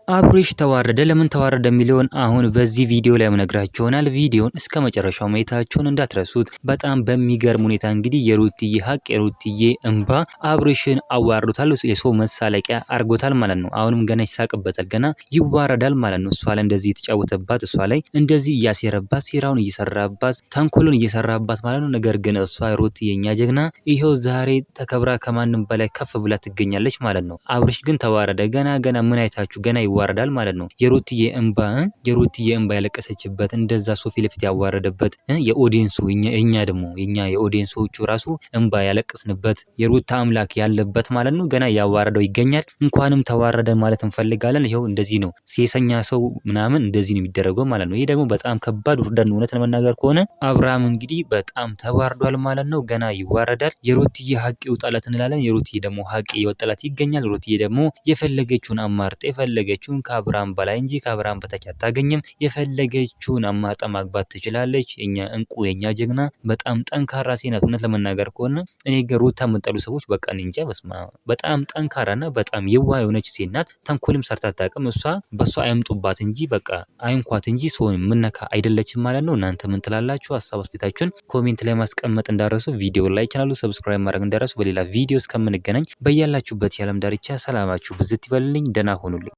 አብርሽ ተዋረደ። ለምን ተዋረደ የሚለውን አሁን በዚህ ቪዲዮ ላይ የምነግራችሁ ይሆናል። ቪዲዮን እስከ መጨረሻው ማየታችሁን እንዳትረሱት። በጣም በሚገርም ሁኔታ እንግዲህ የሩትዬ ሀቅ የሩትዬ እንባ አብርሽን አዋርዶታል። የሰው መሳለቂያ አርጎታል ማለት ነው። አሁንም ገና ይሳቅበታል፣ ገና ይዋረዳል ማለት ነው። እሷ ላይ እንደዚህ የተጫወተባት፣ እሷ ላይ እንደዚህ እያሴረባት፣ ሴራውን እየሰራባት፣ ተንኮሉን እየሰራባት ማለት ነው። ነገር ግን እሷ ሩትዬ የኛ ጀግና ይሄው ዛሬ ተከብራ ከማንም በላይ ከፍ ብላ ትገኛለች ማለት ነው። አብርሽ ግን ተዋረደ። ገና ምን አይታችሁ ገና ይዋረዳል ማለት ነው። የሩትዬ እንባ ያለቀሰችበት እንደዛ ሶፊ ለፊት ያዋረደበት የኦዲየንሱ እኛ ደግሞ የኦዲየንሶቹ ራሱ እንባ ያለቀስንበት የሩታ አምላክ ያለበት ማለት ነው። ገና ያዋረደው ይገኛል። እንኳንም ተዋረደ ማለት እንፈልጋለን። ይሄው እንደዚህ ነው። ሴሰኛ ሰው ምናምን እንደዚህ ነው የሚደረገው ማለት ነው። ይሄ ደግሞ በጣም ከባድ ውርደት ነው። እውነት ለመናገር ከሆነ አብርሃም እንግዲህ በጣም ተዋርዷል ማለት ነው። ገና ይዋረዳል። የሩትዬ ሀቅ ይውጣላት እንላለን። የሩትዬ ደግሞ ሀቅ ይወጣላት ይገኛል። ሩትዬ ደግሞ የፈለገችውን አማርጣ የፈለገችውን ከአብርሃም በላይ እንጂ ከአብርሃም በታች አታገኝም። የፈለገችውን አማጣ ማግባት ትችላለች። የኛ እንቁ የኛ ጀግና በጣም ጠንካራ ሴት ናት። እውነት ለመናገር ከሆነ እኔ ሩታ የምጠሉ ሰዎች በቃ እንጃ በጣም ጠንካራና በጣም የዋህ የሆነች ሴት ናት። ተንኮልም ሰርታ አታውቅም። እሷ በሷ አይምጡባት እንጂ በቃ አይንኳት እንጂ ሰውን ምነካ አይደለችም ማለት ነው። እናንተ ምን ትላላችሁ? ሀሳብ አስተያየታችሁን ኮሜንት ላይ ማስቀመጥ እንዳረሱ፣ ቪዲዮ ላይክ ቻናሉ ሰብስክራይብ ማድረግ እንዳረሱ። በሌላ ቪዲዮ እስከምንገናኝ በያላችሁበት የዓለም ዳርቻ ሰላማችሁ ብዝት ይበልልኝ። ደህና ሁኑልኝ።